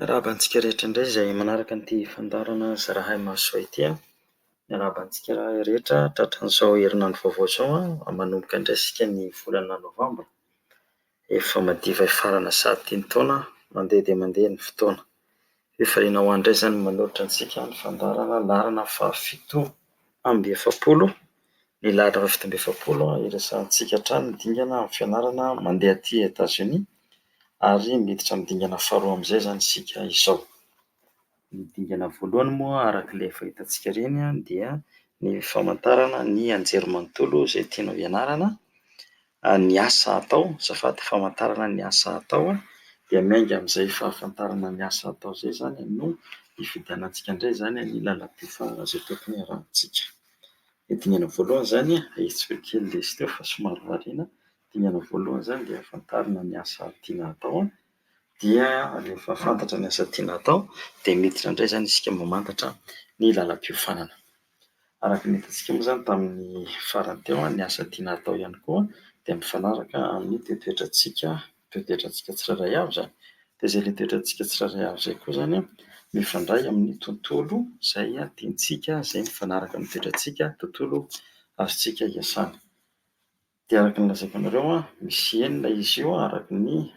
Miarabantsika rehetra indray izay manaraka an'ity fandaharana zarahay maso ity. Miarabantsika rehetra tratran'izao herinandro vaovao izao manomboka andrasika ny volana novambra. Efa madiva farana sady tiany taona mandeha dia mandeha ny fotoana. Fifaliana ho andray izany manolotra antsika ny fandaharana laharana fahafito amby efapolo. Ny laharana fahafito amby efapolo iresahantsika hatrany ny dingana amin'ny fianarana mandeha aty Etazonia ary miditra amin'ny dingana faharoa amin'izay izany isika izao. Ny dingana voalohany moa araka ilay efa hitantsika ireny dia ny famantarana ny anjerimanontolo izay tianao hianarana, ny asa atao, azafady famantarana ny asa atao dia miainga amin'izay fahafantarana ny asa atao izay izany no hifidianantsika indray izany ny lalam-piofanana izay tokony iarahantsika. Ny dingana voalohany izany ahitsika kely ilay izy teo fa somary variana. Dingana voalohany izany dia hafantarana ny asa tiana atao, dia rehefa fantatra ny asa tiana atao dia miditra indray izany isika mamantatra ny lalam-piofanana. Araka ny hitantsika moa izany tamin'ny farany teo ny asa tiana atao ihany koa dia mifanaraka amin'ny toe-toetrantsika tsirairay avy izany. Dia izay ilay toetrantsika tsirairay avy izay koa izany mifandray amin'ny tontolo izay tiantsika, izay mifanaraka amin'ny toetrantsika, tontolo azontsika hiasana. Dia araka ny lazaiko anareo misy enina izy io araka ny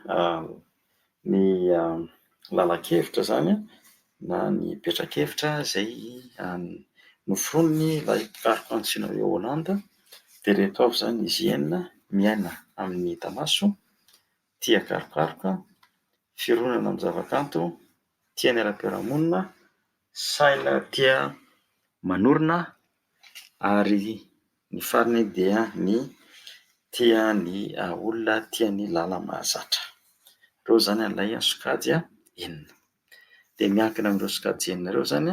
lalan-kevitra izany na ny petrakevitra izay noforonony ilay karoka antsoina hoe Hollande. Dia ireto avy izany izy enina: miaina amin'ny tamaso, tia karokaroka, fironana amin'ny zavakanto, tia ny ara-piarahamonina, saina tia manorina, ary ny farany dia ny tia ny olona tia ny lala mahazatra. Ireo izany ilay sokajy enina. Dia miankina amin'ireo sokajy enina ireo izany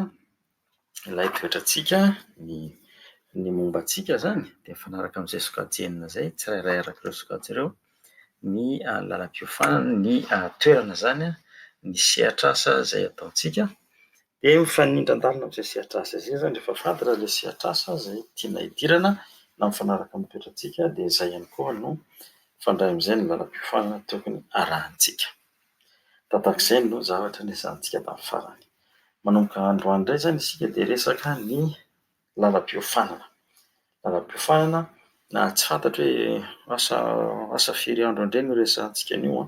ilay toetrantsika, ny mombantsika izany dia mifanaraka amin'izay sokajy enina izay tsirairay araka ireo sokajy ireo. Ny lalam-piofanana, ny toerana izany, ny sehatr'asa izay ataontsika. Dia mifanindran-dalina amin'izay sehatr'asa izay izany rehefa fantatra ilay sehatr'asa izay tiana hidirana na mifanaraka amin'ny toetrantsika dia izay ihany koa no mifandray amin'izay ny lalam-piofanana tokony arahantsika. Tahak'izay no zavatra niasantsika tamin'ny farany. Manomboka androany indray izany isika dia resaka ny lalam-piofanana. Lalam-piofanana na tsy fantatro hoe asa firy andro indray no resahantsika an'io,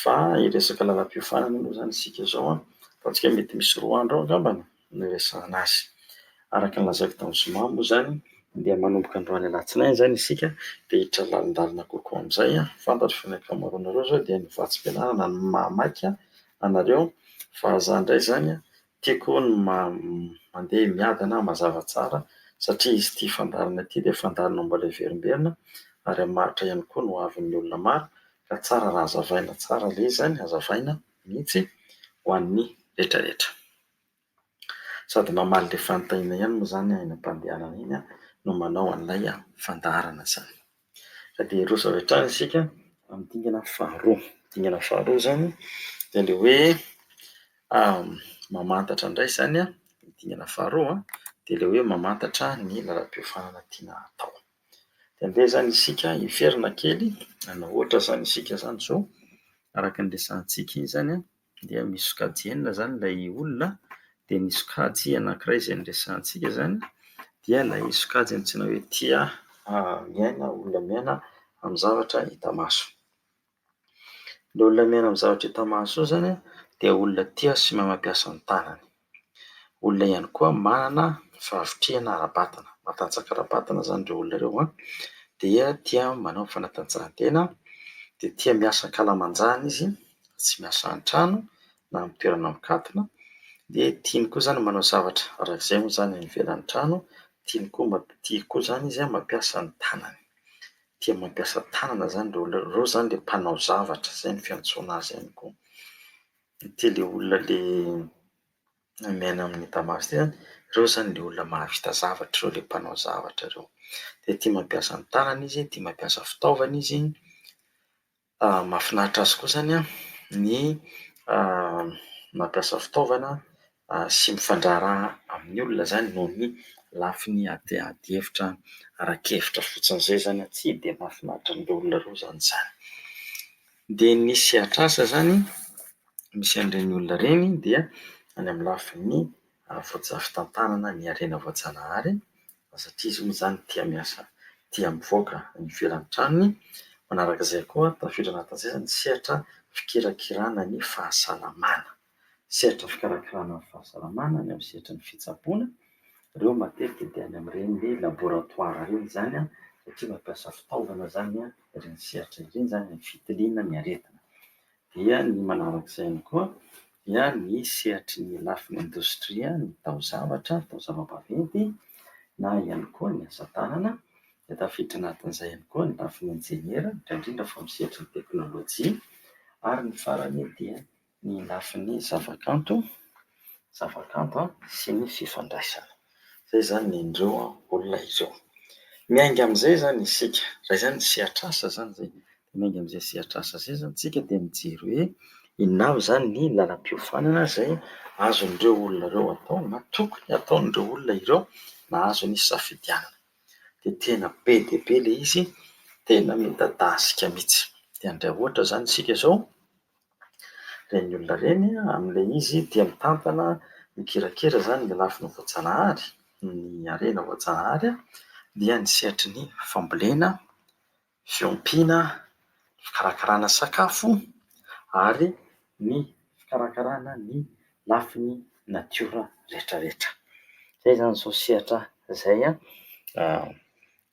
fa hiresaka lalam-piofanana moa izany isika izao ataontsika mety misy 2 andro angambany no resahana azy. Araka ny lazaiko tamin'ny zoma moa izany dia manomboka androany alatsinainy izany isika dia hiditra lalindalina kokoa amin'izay. Fantatro fa ny ankamaroanareo izao dia nivatsy fianarana no mamaky anareo, fa izaho indray izany tiako ny mandeha miadana mazava tsara satria izy ity fandaharana ity dia fandaharana mbola heverimberina ary maritra ihany koa no avin'ny olona maro, ka tsara raha hazavaina tsara ilay izy izany, hazavaina mihitsy ho an'ny rehetrarehetra. Sady mamaly ilay fanontaniana ihany moa izany eny am-pandehanana eny no manao an'ilay fandaharana izany. Ka dia hiroso avy hatrany isika amin'ny dingana faharoa. Dingana faharoa izany dia ilay hoe mamantatra indray izany ny dingana faharoa dia ilay hoe mamantatra ny lalam-piofanana tiana atao. Dia andeha izany isika hiferina kely, na ohatra izany isika izany izao araka ny resahantsika iny izany dia misy sokajy enina izany ilay olona. Dia ny sokajy anankiray izay noresahantsika izany dia ilay sokajy antsoina hoe tia miaina, olona miaina amin'ny zavatra hita maso. Ilay olona miaina amin'ny zavatra hita maso io izany dia olona tia sy mahay mampiasa ny tanany. Olona ihany koa manana fahavitriana ara-batana, matanjaka ara-batana izany ireo olona ireo. Dia tia manao fanatanjahantena, dia tia miasa ankalamanjana izy, tsy miasa an-trano na amin'ny toerana mikatona. Dia tiany koa izany manao zavatra arak'izay moa izany any ivelan'ny trano. Tia koa izany izy mampiasa ny tanany. Tia mampiasa tanana izany ireo olona ireo, izany ilay mpanao zavatra, izay ny fiantsoana azy ihany koa. Tia ilay olona ilay miaina amin'ny hita maso ity izany, ireo izany ilay olona mahavita zavatra, ireo ilay mpanao zavatra ireo. Dia tia mampiasa ny tanany izy, tia mampiasa fitaovana izy. Mahafinaritra azy koa izany ny mampiasa fitaovana sy mifandray raha amin'ny olona izany noho ny lafiny ady hevitra ara-kevitra fotsiny izay izany tsy dia mahafinaritra an'ireo olona ireo izany. Dia ny sehatr'asa izany Misy an'ireny olona ireny dia any amin'ny lafin'ny fitantanana ny harena voajanahary, satria izy moa izany tia miasa, tia mivoaka ny ivelan'ny tranony. Manarak'izay koa tafiditra anatin'izay ny sehatra fikirakirana ny fahasalamana. Sehatra fikarakarana ny fahasalamana any amin'ny sehatra ny fitsaboana. Ireo matetika dia any amin'ireny laboratoara ireny izany satria mampiasa fitaovana izany ireny sehatra ireny izany ny fitiliana ny aretina. Dia ny manarak'izay ihany koa dia ny sehatry ny lafin'ny indostria, ny taozavatra, taozava-baventy na ihany koa ny asa tanana. Dia tafiditra anatin'izay ihany koa ny lafin'ny enjeniera, indrindra fa amin'ny sehatry ny teknôlôjia, ary ny farany dia ny lafin'ny zavakanto sy ny fifandraisana. Izay izany ny indreo olona ireo. Miainga amin'izay izany isika, raha izany sehatra asa izany izay. Miainga amin'izay sehatra asa izay izany isika dia mijery hoe inona avy izany ny lalam-piofanana izay azon'ireo olona ireo atao na tokony ataon'ireo olona ireo na azo ny safidianana. Dia tena be dia be ilay izy, tena midadasika mihitsy. Dia andray ohatra izany isika izao, ireny olona ireny amin'ilay izy dia mitantana, mikirakira izany ny lafin'ny voajanahary, ny harena voajanahary, dia ny sehatry ny fambolena, fiompiana, fikarakarana sakafo ary ny fikarakarana ny lafin'ny natiora rehetrarehetra. Izay izany izao sehatra izay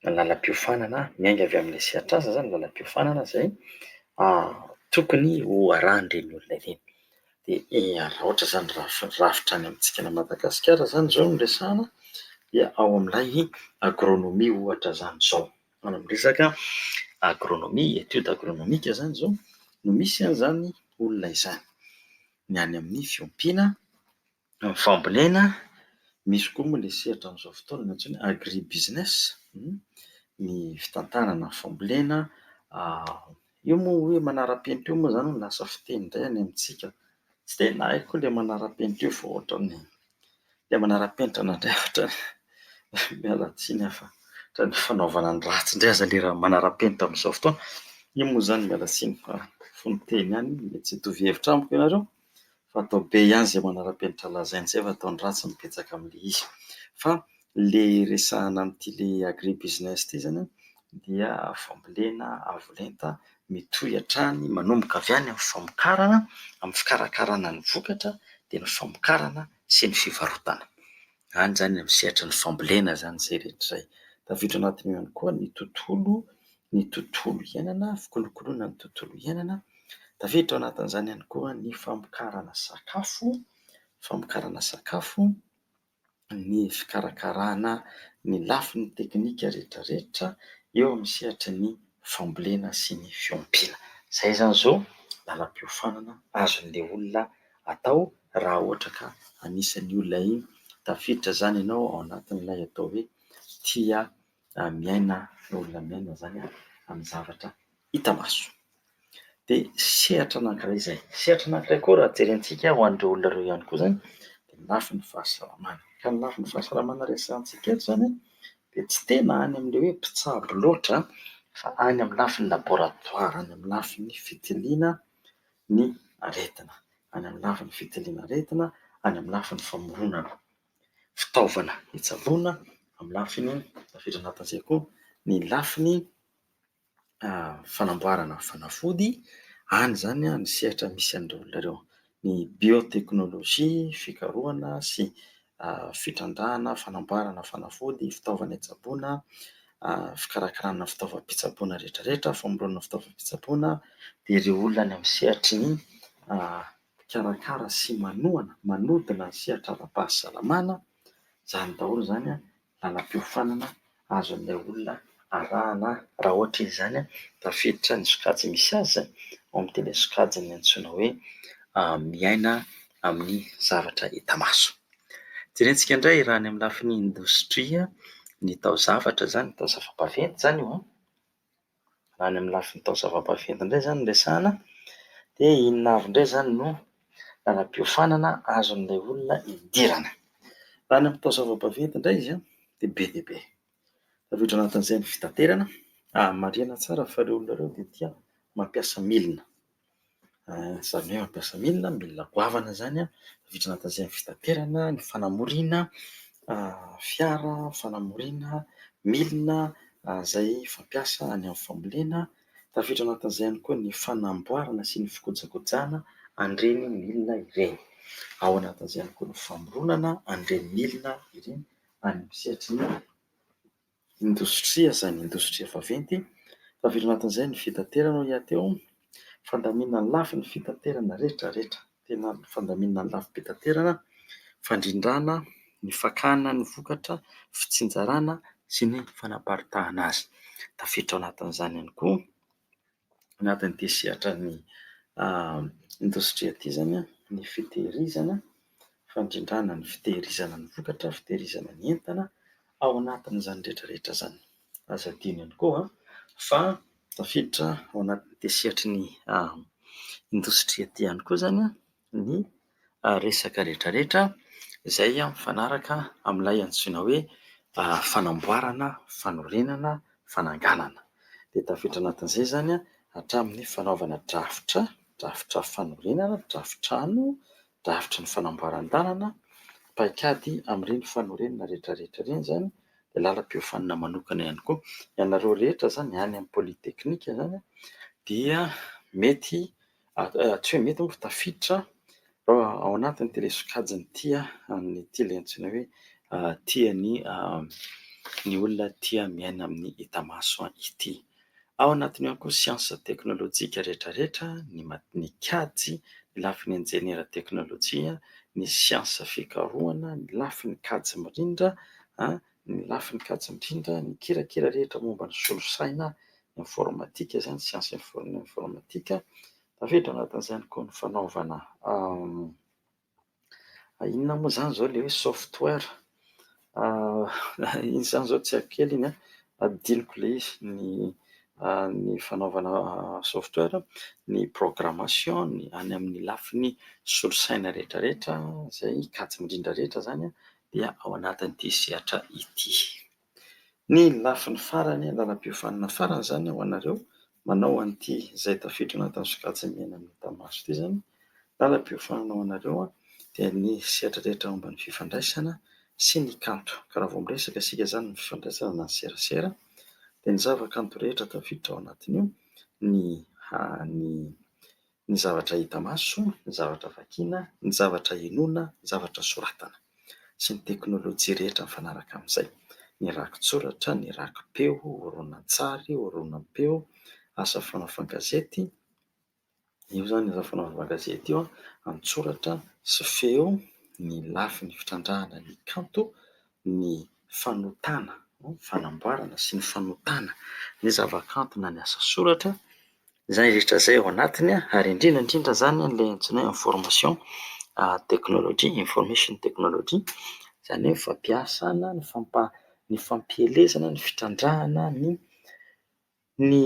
lalam-piofanana, miainga avy amin'ilay sehatra asa izany lalam-piofanana izay tokony ho arahan'ireny olona ireny. Dia raha ohatra izany rafitra any amintsika any Madagasikara izany izao no resahana, dia ao amin'ilay agronomia ohatra izany izao. Any amin'ny resaka agronomia, étude agronomika izany izao no misy an'izany olona izany. Ny any amin'ny fiompiana, ny fambolena, misy koa moa ilay sehatra amin'izao fotoana ny antsoina agri-business, ny fitantanana fambolena. Io moa hoe manara-penitra io moa izany no lasa fiteny indray any amintsika. Tsy dia nahay koa ilay manara-penitra io fa ohatran'ny ilay manara-penitra nandray ohatran'ny miala tsiny aho fa ohatran'ny fanaovana ny ratsy indray aza ilay raha manara-penitra amin'izao fotoana. Io moa izany miala tsiny fa fony teny ihany, mety tsy hitovy hevitra amiko ianareo fa atao be ihany izay manara-penitra lazaina izay fa ataony ratsy mibetsaka amin'ilay izy. Fa ilay resahana amin'ity ilay agri-business ity izany dia fambolena avolenta mitohy hatrany manomboka avy any amin'ny famokarana, amin'ny fikarakarana ny vokatra, dia ny famokarana sy ny fivarotana. Any izany amin'ny sehatra ny fambolena izany izay rehetra izay. Tafiditra anatiny ihany koa ny tontolo iainana, fikolokoloana ny tontolo iainana. Tafiditra ao anatin'izany ihany koa ny famokarana sakafo, ny fikarakarana ny lafin'ny teknika rehetrarehetra eo amin'ny sehatra ny fambolena sy ny fiompiana. Izay izany izao lalam-piofanana azon'ilay olona atao raha ohatra ka anisan'ny olona tafiditra izany ianao ao anatin'ilay atao hoe tia miaina, olona miaina izany amin'ny zavatra hita maso. Dia sehatra anankiray izay. Sehatra anankiray koa raha jerentsika ho an'ireo olona ireo ihany koa izany dia ny lafin'ny fahasalamana. Ka ny lafin'ny fahasalamana resahantsika eto izany dia tsy tena any amin'ilay hoe mpitsabo loatra fa any amin'ny lafin'ny laboratoara, any amin'ny lafin'ny fitiliana ny aretina, any amin'ny lafin'ny fitiliana aretina, any amin'ny lafin'ny famoronana fitaovana hitsaboana, amin'ny lafiny tafiditra anatin'izay koa ny lafin'ny fanamboarana fanafody. Any izany ny sehatra misy an'ireo olona ireo. Ny bioteknôlôjia, fikarohana sy fitrandrahana, fanamboarana fanafody, fitaovana hitsaboana, fikarakarana fitaovam-pitsaboana rehetrarehetra, famoronana fitaovam-pitsaboana. Dia ireo olona any amin'ny sehatry ny mpikarakara sy manodina ny sehatra ara-pahasalamana. Izany daholo izany lalam-piofanana azon'ilay olona arahana raha ohatra izy izany tafiditra ny sokajy misy azy izany ao amin'ity ilay sokajiny antsoina hoe miaina amin'ny zavatra hita maso. Jerentsika indray raha any amin'ny lafin'ny indostria, ny taozavatra izany, taozava-baventy izany io. Raha any amin'ny lafin'ny taozava-baventy indray izany no resahana dia inona avy indray izany no lalam-piofanana azon'ilay olona hidirana. Raha any amin'ny taozava-baventy indray izy dia be dia be. Tafiditra anatin'izay ny fitaterana. Marihana tsara fa ireo olona ireo dia tia mampiasa milina. Izany hoe mampiasa milina goavana izany tafiditra anatin'izay ny fitaterana, ny fanamoriana fiara, fanamoriana milina izay fampiasa any amin'ny fambolena. Tafiditra anatin'izay ihany koa ny fanamboarana sy ny fikojakojana an'ireny milina ireny. Ao anatin'izay ihany koa ny famoronana an'ireny milina ireny any amin'ny sehatry ny indostria, izany indostria vaventy. Tafiditra anatin'izay ny fitaterana ho iateo, fandaminana lafy ny fitaterana rehetra rehetra, tena fandaminana lafy fitaterana, fandrindrana, ny fakana ny vokatra, fitsinjarana sy ny fanaparitahana azy. Tafiditra ao anatin'izany ihany koa, anatin'ity sehatra ny indostria ity izany ny fitehirizana, fandrindrana ny fitehirizana ny vokatra, fitehirizana ny entana ao anatin'izany rehetra rehetra izany. Azo adino ihany koa fa tafiditra ao anatin'ity sehatry ny indostria ity ihany koa izany ny resaka rehetra rehetra izay mifanaraka amin'ilay antsoina hoe fanamboarana, fanorenana, fananganana. Dia tafiditra anatin'izay izany hatramin'ny fanaovana drafitra fanorenana, drafitrano, drafitry ny fanamboaran-dalana, paikady amin'ireny fanorenana rehetra rehetra ireny izany, dia lalam-piofanana manokana ihany koa. Ianareo rehetra izany any amin'ny politeknika izany dia mety tsy hoe mety moa fa tafiditra ao anatin'ny telesokajiny ity amin'ity ilay antsoina hoe tia ny olona tia miaina amin'ny ita-maso ity. Ao anatiny ihany koa siansa teknôlôjika rehetra rehetra, ny kajy, ny lafin'ny enjenera teknôlôjia, ny siansa fikarohana, ny lafin'ny kajy mirindra, ny lafin'ny kajy mirindra, ny kirakira rehetra momba ny solosaina, informatika izany, siansa informatika. Tafiditra anatin'izay ihany koa ny fanaovana inona moa izany izao ilay hoe software, iny izany izao tsy haiko kely iny adinoko ilay izy, ny fanaovana software, ny programmation, ny any amin'ny lafin'ny solosaina rehetra rehetra izay kajy mirindra rehetra izany dia ao anatin'ity sehatra ity. Ny lafin'ny farany, lalam-piofanana farany izany ho anareo manao an'ity izay tafiditra anatin'ny sokajiny miaina amin'ny ita-maso ity izany, lalam-piofanana ho anareo dia ny sehatra rehetra momba ny fifandraisana sy ny kanto. Ka raha vao miresaka isika izany ny fifandraisana na ny serasera dia ny zava-kanto rehetra tafiditra ao anatin'io, ny zavatra hita maso, ny zavatra vakiana, ny zavatra henoina, ny zavatra soratana sy ny teknôlôjia rehetra mifanaraka amin'izay. Ny rakotsoratra, ny rakim-peo, horonan-tsary, horonan-peo, asa fanaovana gazety. Io izany asa fanaovana gazety io an-tsoratra sy feo, ny lafin'ny fitrandrahana ny kanto, ny fanotana, fanamboarana sy ny fanotana ny zava-kanto na ny asa soratra. Izany rehetra izay ao anatiny ary indrindra indrindra izany ilay antsoina hoe information technologie, information technologie, izany hoe fampiasana ny fampielezana, ny fitrandrahana, ny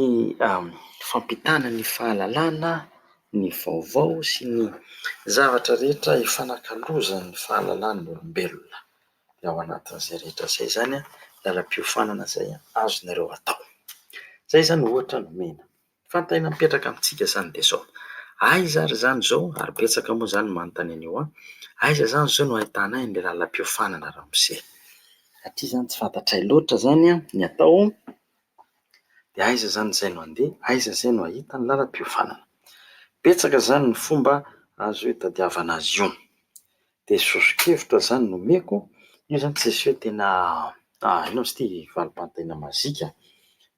fampitana ny fahalalana, ny vaovao sy ny zavatra rehetra ifanakalozan'ny fahalalàn'ny olombelona. Dia ao anatin'izay rehetra izay izany lalam-piofanana izay azonareo atao. Izay izany ohatra nomena. Fa ny tena mipetraka amintsika izany dia izao: aiza ary izany izao, ary betsaka moa izany manontany an'io, aiza izany izao no ahitana an'ilay lalam-piofanana ramose? Satria izany tsy fantatray loatra izany ny atao, dia aiza izany izay no handeha, aiza izay no ahita ny lalam-piofanana? Betsaka izany ny fomba azo hitadiavana azy io. Dia sosokevitra izany no omeko. Io izany tsy misy hoe tena inona moa izy ity, valim-pantaina mazika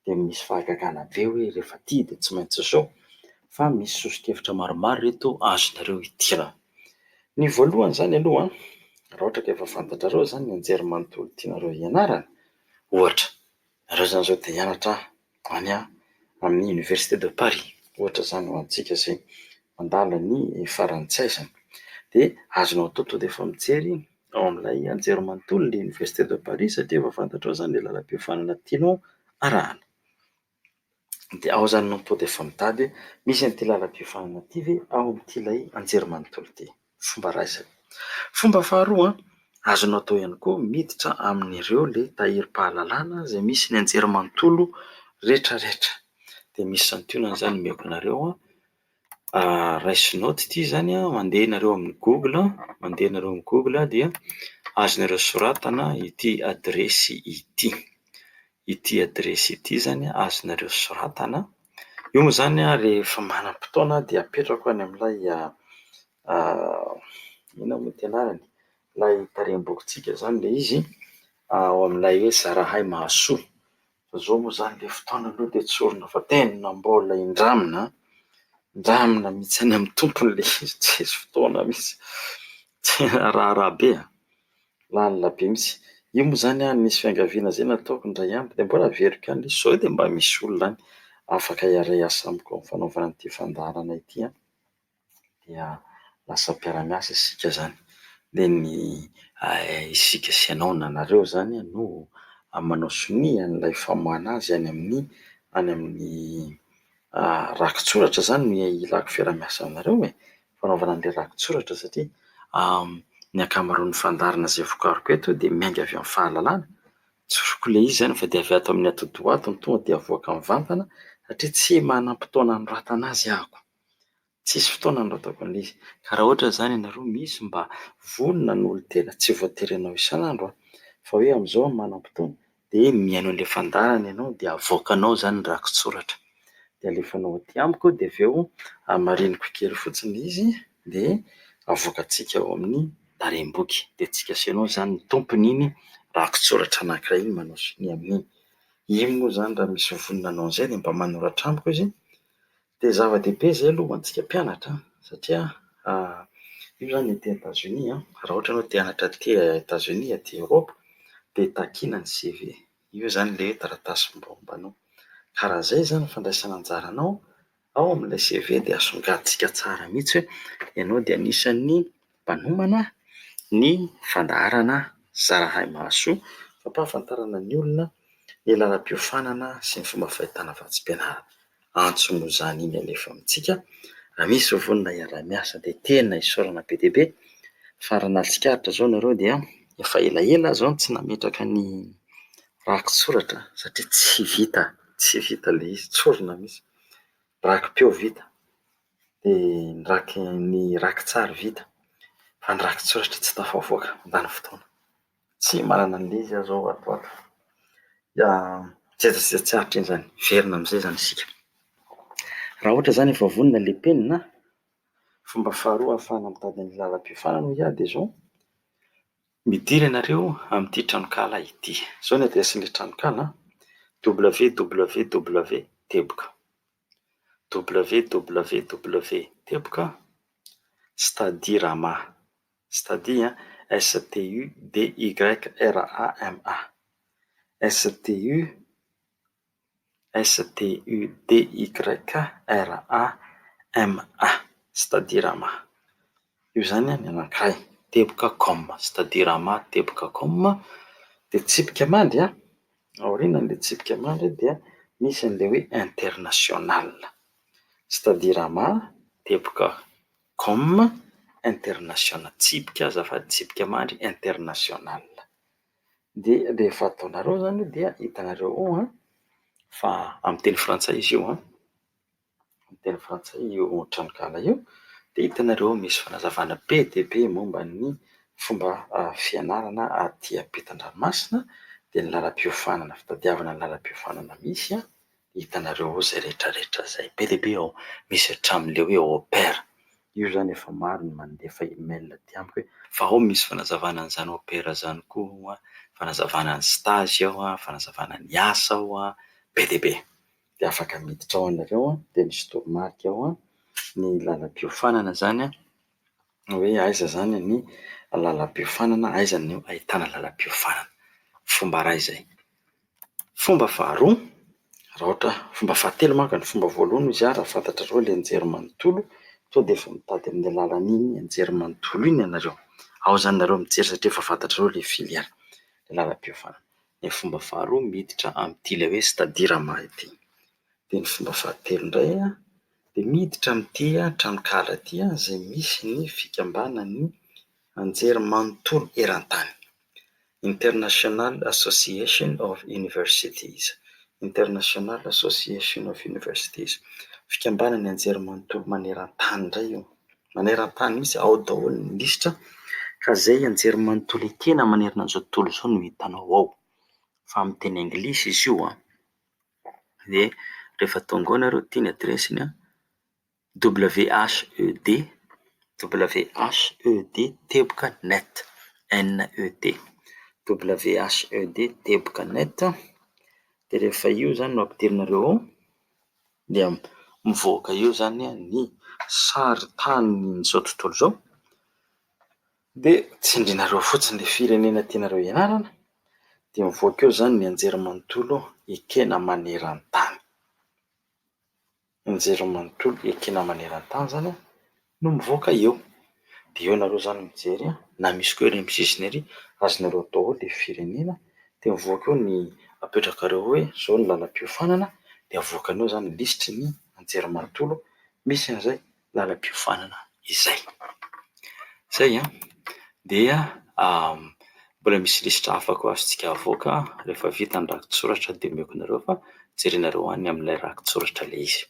dia misy fahagagana be hoe rehefa ity dia tsy maintsy izao, fa misy sosokevitra maromaro reto azonareo idirana. Ny voalohany izany aloha, raha ohatra ka efa fantatrareo izany ny anjerimanontolo tianareo hianarana, ohatra nareo izany izao dia hianatra any amin'ny Université de Paris, ohatra izany ho antsika izay mandala ny farantsay izany, dia azonao atao tonga dia efa mijery ao amin'ilay anjerimanontolo ny Université de Paris satria efa fantatrao izany ilay lalam-piofanana tianao arahana. Dia ao izany ianao tonga dia efa mitady hoe misy an'ity lalam-piofanana ity ve ao amin'ity ilay anjerimanontolo ity? Fomba raisiny. Fomba faharoa, azonao atao ihany koa miditra amin'ireo ilay tahirim-pahalalàna izay misy ny anjerimanontolo rehetra rehetra. Dia misy santionany izany omeko anareo Raisinaoty ity zany mandeha nareo amin'ny Google dia azonareo soratana ity adresy ity zany azonareo soratana. Io moa zany rehefa manam-potoana dia apetrako any amin'ilay inona moa ty anarany, ilay tarehim-bokintsika zany le izy ao amin'ilay hoe Zarahay Mahasoa. Fa zao moa zany le fotoana aloha dia tsy orina fa tena mbola indramina mihitsy any amin'ny tompony le izy, tsisy fotoana mihitsy, raharaha be lalina be mihitsy. Io moa zany nisy fiangaviana zay nataoko indray andro dia mbola averiko any izy, sao dia mba misy olona any afaka hiara hiasa amiko amin'ny fanaovana an'ity fandaharana ity dia lasa mpiara-miasa isika zany. Dia isika sy ianao na nareo zany no manao sonia an'ilay famoahana azy any amin'ny rakotsoratra zany no ilako fiara-miasa aminareo fanaovana an'ilay rakotsoratra satria ny ankamaroan'ny fandaharana izay vokariko eto dia miainga avy amin'ny fahalalana. Tsoriko ilay izy zany fa dia avy ato amin'ny atodoato no tonga dia avoaka mivantana satria tsy manam-potoana anoratana azy ahako. Tsisy fotoana anoratako an'ilay izy. Ka raha ohatra zany ianareo misy mba vonona ny olon-tena, tsy voatery ianao isan'andro fa hoe amin'izao manam-potoana dia mihaino an'ilay fandaharana ianao dia avoakanao zany ny rakotsoratra. Dia alefanao aty amiko dia avy eo mariniko kely fotsiny izy dia avoakantsika ao amin'ny tarehim-boky. Dia tsika sy ianao zany ny tompon'iny rakotsoratra anankiray iny, manao sonia amin'iny. Iny moa zany raha misy vonona anao an'izay dia mba manoratra amiko izy dia zava-dehibe izay aloha ho antsika mpianatra satria io zany aty Etazonia, raha ohatra ianao te hianatra aty Etazonia, aty Eropa dia takiana ny CV. Io zany ilay taratasy mombamombanao. Ka raha izay zany ny fandraisana anjara anao ao amin'ilay CV dia asongadintsika tsara mihitsy hoe ianao dia anisan'ny mpanomana ny fandaharana Zarahay Mahasoa, fampahafantarana ny olona ny lalam-piofanana sy ny fomba fahitana vatsim-pianarana. Antso moa izany iny alefa amintsika. Raha misy vonona hiara-miasa dia tena isaorana be dia be. Fa raha nahatsikaritra izao nareo dia efa elaela zao tsy nametraka ny rakotsoratra satria tsy vita ilay izy, tsy orina mihitsy. Rakim-peo vita dia ny rakin-tsary vita fa ny rakotsoratra tsy tafavoaka, mandany fotoana. Tsy manana an'ilay izy aho zao atoato. Tsy haritra iny zany, verina amin'izay zany isika. Raha ohatra zany efa vonona ilay penina, fomba faharoa ahafahana mitady ny lalam-piofanana ho iah dia izao: midira ianareo amin'ity tranokala ity. Izao ny adresin'ilay tranokala: www.teboka Stadirama, c'est-à-dire STUDYRAMA, STUDYRAMA, Stadirama. Io zany ny anankiray. Teboka.com, Stadirama Teboka.com. Dia tsipika mandry aorianan'ilay tsipika mandry dia misy an'ilay hoe international. Stadirama Teboka.com international, tsipika azafady, tsipika mandry international. Dia rehefa ataonareo zany dia hitanareo ao fa amin'ny teny frantsay izy io amin'ny teny frantsay io tranokala io. Dia hitanareo misy fanazavana be dia be momba ny fomba fianarana aty ampitan-dranomasina dia ny lalam-piofanana, fitadiavana ny lalam-piofanana misy hitanareo ao izay rehetrarehetra izay. Be dia be ao, misy hatramin'ilay hoe au pair. Io zany efa maro ny mandefa email aty amiko hoe fa ao misy fanazavana an'izany au pair izany koa, fanazavana ny stage ao, fanazavana ny asa ao, be dia be. Dia afaka miditra ao ianareo dia misy toromarika ao ny lalam-piofanana zany hoe aiza zany ny lalam-piofanana, aiza no ahitana lalam-piofanana. Fomba iray izay. Fomba faharoa, raha ohatra fomba fahatelo manko ny fomba voalohany izy raha fantatrareo ilay anjerimanontolo, tonga dia efa mitady amin'ny alalan'iny anjerimanontolo iny ianareo. Ao zany nareo mijery satria efa fantatrareo ilay filiana, ilay lalam-piofanana. Ny fomba faharoa miditra amin'ity ilay hoe Stadirama ity. Dia ny fomba fahatelo indray dia miditra amin'ity tranokala ity izay misy ny fikambanan'ny anjerimanontolo eran-tany. International Association of Universities. International Association of Universities. Fikambanana ny anjery manontolo maneran-tany indray io. Maneran-tany misy ao daholo ny lisitra ka izay anjery manontolo ekena manerana an'izao tontolo izao no hitanao ao. Fa amin'ny teny anglisy izy io dia rehefa tonga ao ianareo tia ny adresiny WHED teboka.net NET WHED teboka.net. Dia rehefa io zany no ampidirinareo ao dia mivoaka eo zany ny sarin-tanin'izao tontolo izao. Dia tsindrinareo fotsiny ilay firenena tianareo ianarana dia mivoaka eo zany ny anjery manontolo ekena maneran-tany. Anjery manontolo ekena maneran-tany zany no mivoaka eo. Dia eo ianareo zany mijery na misy koa ery amin'ny sisiny ery azonareo atao ao ilay firenena dia mivoaka eo ny apetrakareo hoe izao ny lalam-piofanana dia avoakanao zany lisitry ny anjery manontolo misy an'izay lalam-piofanana izay. Zay dia mbola misy lisitra hafa koa azontsika avoaka rehefa vita ny rakitsoratra dia omeko anareo fa jerenareo any amin'ilay rakitsoratra ilay izy.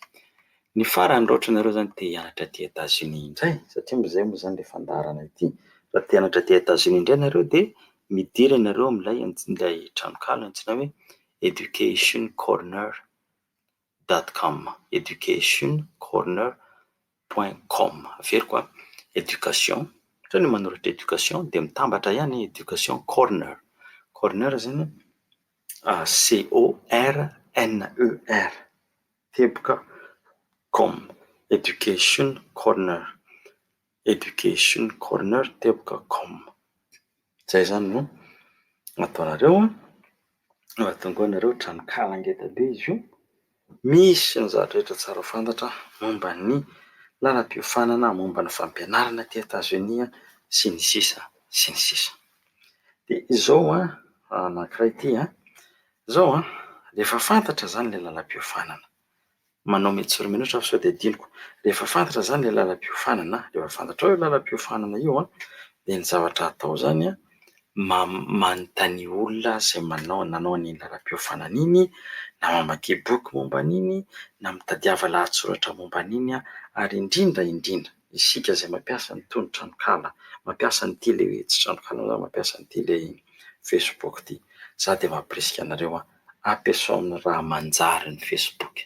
Ny farany raha ohatra ianareo zany te hianatra aty Etazonia indray satria izay moa zany ilay fandaharana ity. Raha te hianatra aty Etazonia indray ianareo dia midira ianareo amin'ilay tranokala antsoina hoe educationcorner.com educationcorner.com. Averiko education ohatra ny manoratra education dia mitambatra ihany education corner. Corner zany CORNER teboka.com education corner teboka.com. Zay zany no ataonareo raha tonga ao ianareo tranokala ngeda be izy io. Misy ny zavatra rehetra tsara fantatra momba ny lalam-piofanana, momba ny fampianarana aty Etazonia sy ny sisa sy ny sisa. Dia izao anankiray ity izao rehefa fantatra zany ilay lalam-piofanana, manao metsori-menoatra fa sao dia adinoko. Rehefa fantatra zany ilay lalam-piofanana, rehefa fantatrao io lalam-piofanana io dia ny zavatra atao zany manontany olona izay nanao an'iny lalam-piofanana iny, na mamaky boky momba an'iny, na mitadiava lahatsoratra momba an'iny ary indrindra isika izay mampiasa an'itony tranokala, mampiasa an'ity ilay tsy tranokala, mampiasa an'ity ilay Facebook ity. Za dia mampirisika anareo ampiasao amin'ny raha manjary ny Facebook.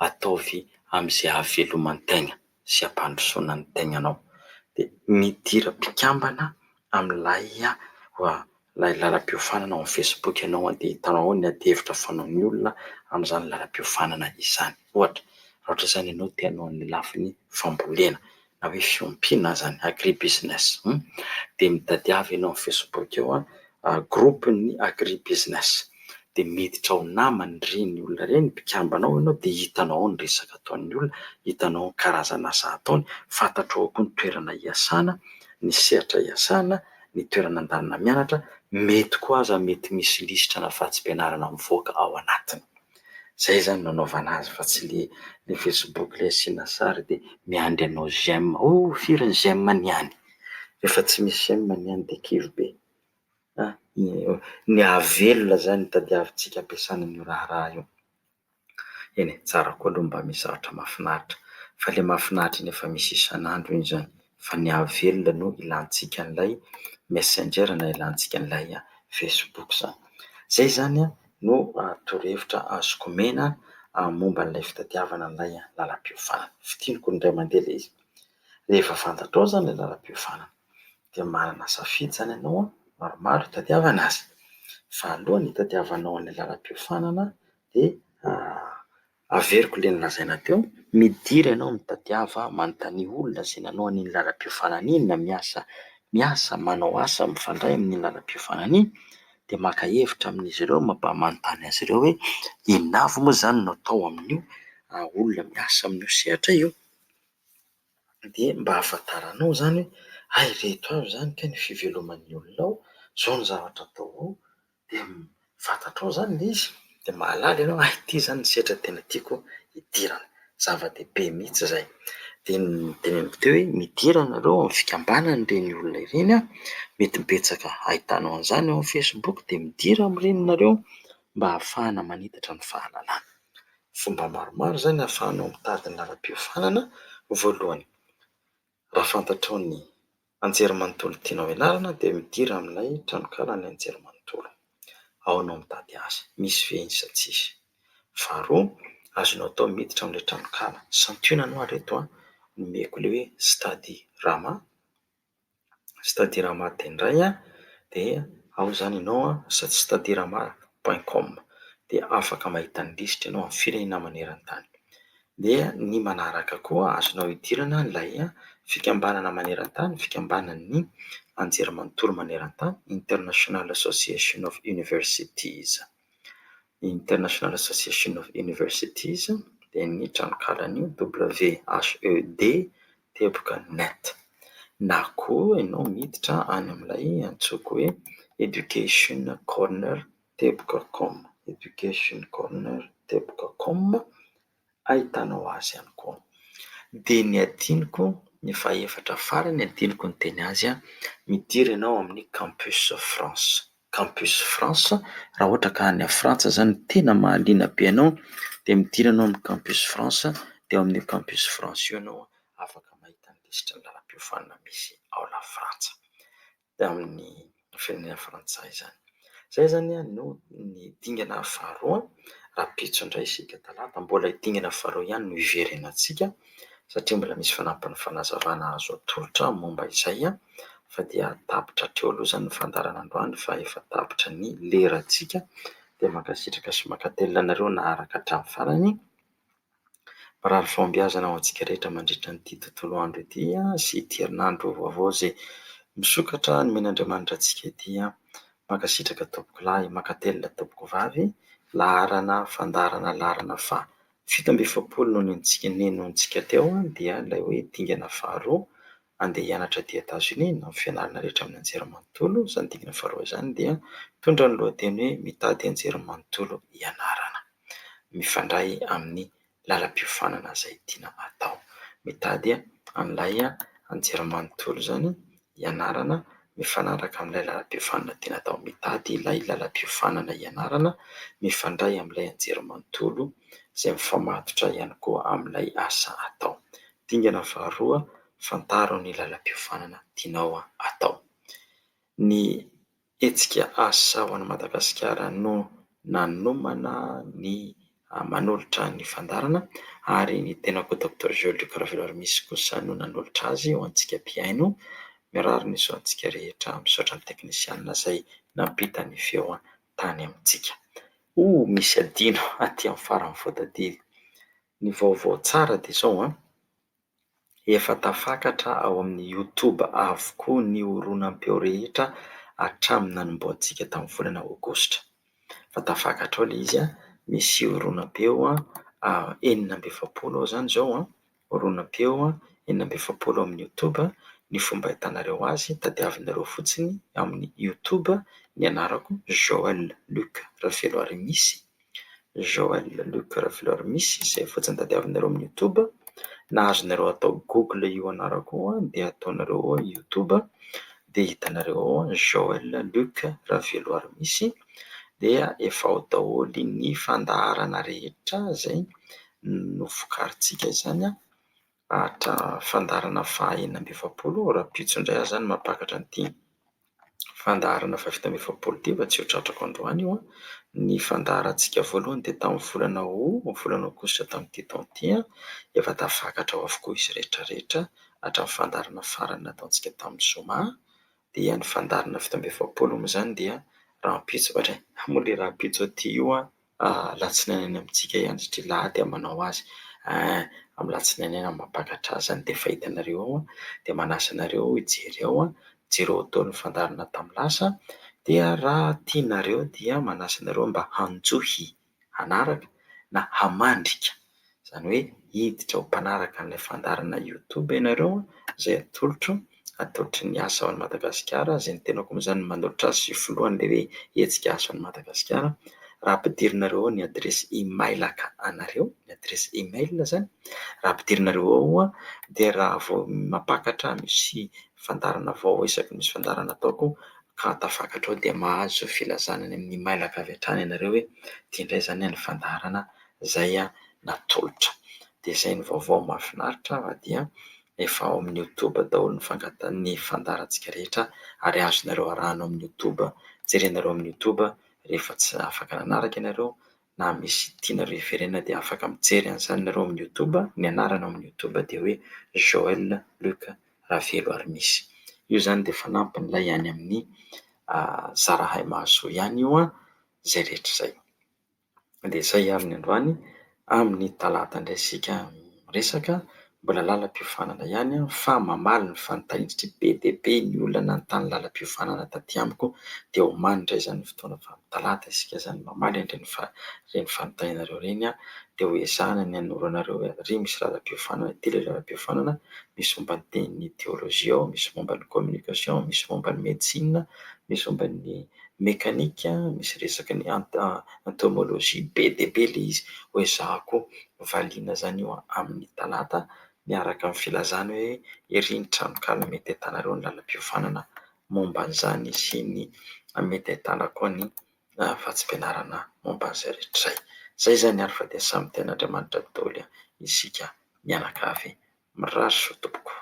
Ataovy amin'izay hahaveloman-tegna sy hampandrosoana ny tegnanao. Dia midira mpikambana amin'ilay lalam-piofanana ao amin'ny Facebook ianao dia hitanao ao ny ady-hevitra fanaon'ny olona amin'izany lalam-piofanana izany. Ohatra raha ohatra izany ianao te hanao ny lafiny fambolena na hoe fiompiana zany agri-business dia mitadiava ianao amin'ny Facebook eo groupe-ny agri-business dia miditra ao namany ireny olona ireny mpikambana ao ianao dia hitanao ao ny resaka ataon'ny olona, hitanao ny karazana asa ataony, fantatrao koa ny toerana hiasana, ny sehatra hiasana, ny toerana andehanana mianatra. Mety koa aza mety misy lisitra na afa-tsy-pianarana mivoaka ao anatiny. Zay zany nanaovana azy fa tsy ilay Facebook ilay asiana sary dia miandry anao j'aime. Firy ny j'aime niany? Rehefa tsy misy j'aime niany dia kivy be. Ny hahavelona zany tadiavintsika ampiasana an'io raharaha io. Eny tsara koa aloha mba misy zavatra mahafinaritra fa ilay mahafinaritra iny efa misy isan'andro iny zany, fa ny hahavelona no ilantsika an'ilay messenger na ilantsika an'ilay Facebook zany. Zay zany no torohevitra azoko omena momba an'ilay fitadiavana an'ilay lalam-piofanana. Fidiniko indray mandeha ilay izy. Rehefa fantatrao zany ilay lalam-piofanana dia manana safidy zany ianao maromaro hitadiavana azy. Fa alohan'ny hitadiavanao an'ilay lalam-piofanana dia averiko ilay nolazaina teo, midira ianao mitadiava, manontany olona izay nanao an'iny lalam-piofanana iny na miasa manao asa mifandray amin'iny lalam-piofanana iny dia maka hevitra amin'izy ireo, manontany azy ireo hoe inona avy moa zany no atao amin'io olona miasa amin'io sehatra io. Dia mba ahafantaranao zany hoe ireto avy zany kay ny fiveloman'ny olona ao, izao ny zavatra atao ao, dia fantatrao zany ilay izy dia mahalala ianao ity zany ny sehatra tena tiako hidirana. Zava-dehibe mihitsy izay. Dia teneniko teo hoe midira ianareo amin'ny fikambanana ireny olona ireny mety betsaka ahitanao an'izany ao amin'ny Facebook dia midira amin'ireny ianareo mba ahafahana manitatra ny fahalalana. Fomba maromaro zany ahafahanao mitady ny lalam-piofanana. Voalohany, raha fantatrao ny anjerimanontolo tianao ianarana dia midira amin'ilay tranokala ny anjerimanontolo. Ao anao mitady azy, misy ve izy sa tsisy. Faharoa, azonao atao miditra amin'ilay tranokala. Santionana hoy ireto nomeko ilay hoe Studirama indray dia ao zany ianao studirama.com dia afaka mahita ny lisitra ianao amin'ny firenena maneran-tany. Dia ny manaraka koa azonao idirana ilay fikambanana maneran-tany, fikambanan'ny anjerimanontolo maneran-tany, International Association of Universities. International Association of Universities dia ny tranokalany WHED.net. Na koa ianao miditra any amin'ilay antsoiko hoe educationcorner.com. Educationcorner.com ahitanao azy ihany koa. Dia ny adiniko, ny fahaefatra farany adiniko ny teny azy midira ianao amin'ny Campus France. Campus France, raha ohatra ka any Frantsa zany tena mahaliana be anao dia midira ianao amin'ny Campus France. Dia ao amin'ny Campus France io ianao afaka mahita ny lisitra ny lalam-piofanana misy ao la Frantsa, dia amin'ny firenena frantsay zany. Zay zany no ny dingana faharoa. Rapitso indray isika talata, mbola dingana faharoa ihany no iverenantsika satria mbola misy fanampin'ny fanazavana azo atolotra momba izay, fa dia tapitra hatreo aloha zany ny fandarana androany fa efa tapitra ny lerantsika. Dia mankasitraka sy mankatelina anareo naharaka hatramin'ny farany. Marary fahombiazana ho antsika rehetra mandritra n'ity tontolo andro ity sy ity herinandro vaovao izay misokatra ny men'Andriamanitra antsika ity. Mankasitraka tompoko lahy, mankatelina tompoko vavy. Laharana fandarana laharana faha 17 no nenontsika teo dia ilay hoe dingana faharoa andeha hianatra aty Etazonia na fianarana rehetra amin'ny anjerimanontolo. Izany dingana faharoa izany dia mitondra ny lohateny hoe mitady anjerimanontolo ianarana, mifandray amin'ny lalam-piofanana izay tiana atao. Mitady an'ilay anjerimanontolo izany ianarana mifanaraka amin'ilay lalam-piofanana tiana atao. Mitady ilay lalam-piofanana ianarana mifandray amin'ilay anjerimanontolo izay mifamatotra ihany koa amin'ilay asa atao. Dingana faharoa, fantaro ny lalam-piofanana tianao atao. Ny hetsika asa ho an'i Madagasikara no nanomana ny manolotra ny fandarana, ary ny tenako Dr Jean-Luc Raveloarmisy kosa no nanolotra azy ho antsika mpiaino. Miarahaba ny zo antsika rehetra, misaotra ny teknisianina izay nampita ny feo tany amintsika. Misy adino aty amin'ny farany voatabia. Ny vaovao tsara dia izao efa tafakatra ao amin'ny YouTube avokoa ny horonan-peo rehetra hatramin'ny nanomboantsika tamin'ny volana aogositra. Fa tafakatra ao ilay izy misy horonan-peo 620 zany izao horonan-peo 620 ao amin'ny YouTube. Ny fomba ahitanareo azy, tadiavinareo fotsiny amin'ny YouTube ny anarako Joël Luc Raveloarmisy. Joël Luc Raveloarmisy izay fotsiny tadiavinareo amin'ny YouTube. Na azonareo atao Google io anarako dia ataonareo YouTube dia hitanareo Joël Luc Raveloarmisy. Dia efa ao daholo ny fandaharana rehetra izay novokarintsika izany fandaharana faha 620. Rapitso indray aho zany mampakatra an'ity fandaharana faha 620 ity fa tsy ho tratrako androany io. Ny fandaharantsika voalohany dia tamin'ny volana aogositra tamin'ity taona ity. Efa tafakatra ao avokoa izy rehetra rehetra hatramin'ny fandaharana farany nataontsika tamin'ny zoma. Dia ny fandaharana 620 moa izany dia rapitso, ohatra moa ilay rapitso aty io alatsinainy any amintsika ihany satria lahady manao azy. Amin'ny alatsinainy any mampakatra azy zany dia efa hitanareo ao. Dia manasa anareo hijery ao, jereo daholo ny fandaharana tamin'ny lasa. Dia raha tianareo dia manasa anareo mba hanjohy hanaraka na hamandrika, izany hoe hiditra ho mpanaraka an'ilay fandaharana YouTube ianareo izay atolotry ny asa ao an'i Madagasikara. Izay ny tenako moa izany manolotra azy sy foloany ilay hoe hetsika asa ao an'i Madagasikara. Raha ampidirinareo ny adresy emailaka anareo, ny adresy email zany, raha ampidirinareo ao dia raha vao mampakatra misy fandarana vaovao isaky misy fandarana ataoko ka tafakatra ao dia mahazo filazana any amin'ny emailaka avy hatrany ianareo hoe ity indray izany ny fandaharana izay natolotra. Dia izay ny vaovao mahafinaritra dia efa ao amin'ny YouTube daholo ny fandaharantsika rehetra ary azonareo arahana ao amin'ny YouTube. Jerenareo amin'ny YouTube rehefa tsy afaka nanaraka ianareo na misy tianareo iverena dia afaka mijery an'izany ianareo amin'ny YouTube. Ny anarana amin'ny YouTube dia hoe Joël Luc Ravelo Arimisy. Io izany dia fanampin'ilay any amin'ny Zarahay Mahasoa ihany io izay rehetra izay. Dia izay ary ny androany. Amin'ny talata indray isika resaka mbola lalam-piofanana ihany fa mamaly ny fanontanian'ity be dia be ny olona nanontany lalam-piofanana taty amiko dia omaly indray izany fotoana fa amin'ny talata isika izany mamaly ireny fanontanianareo ireny dia ho ezahana ny hanoro anareo hoe ary misy lalam-piofanana ity ilay lalam-piofanana, misy momba ny teny teolojia ao, misy momba ny communication, misy momba ny médecine, misy momba ny mekanika, misy resaky ny entomologie, be dia be ilay izy. Ho ezahako valiana izany io amin'ny talata miaraka amin'ny filazana hoe ery ny tranokala mety ahitanareo ny lalam-piofanana momba an'izany sy ny mety ahitana koa ny vatsim-pianarana momba an'izay rehetra izay. Izay izany ary fa dia samy tean'Andriamanitra daholo isika mianakavy. Mirary soa tompoko.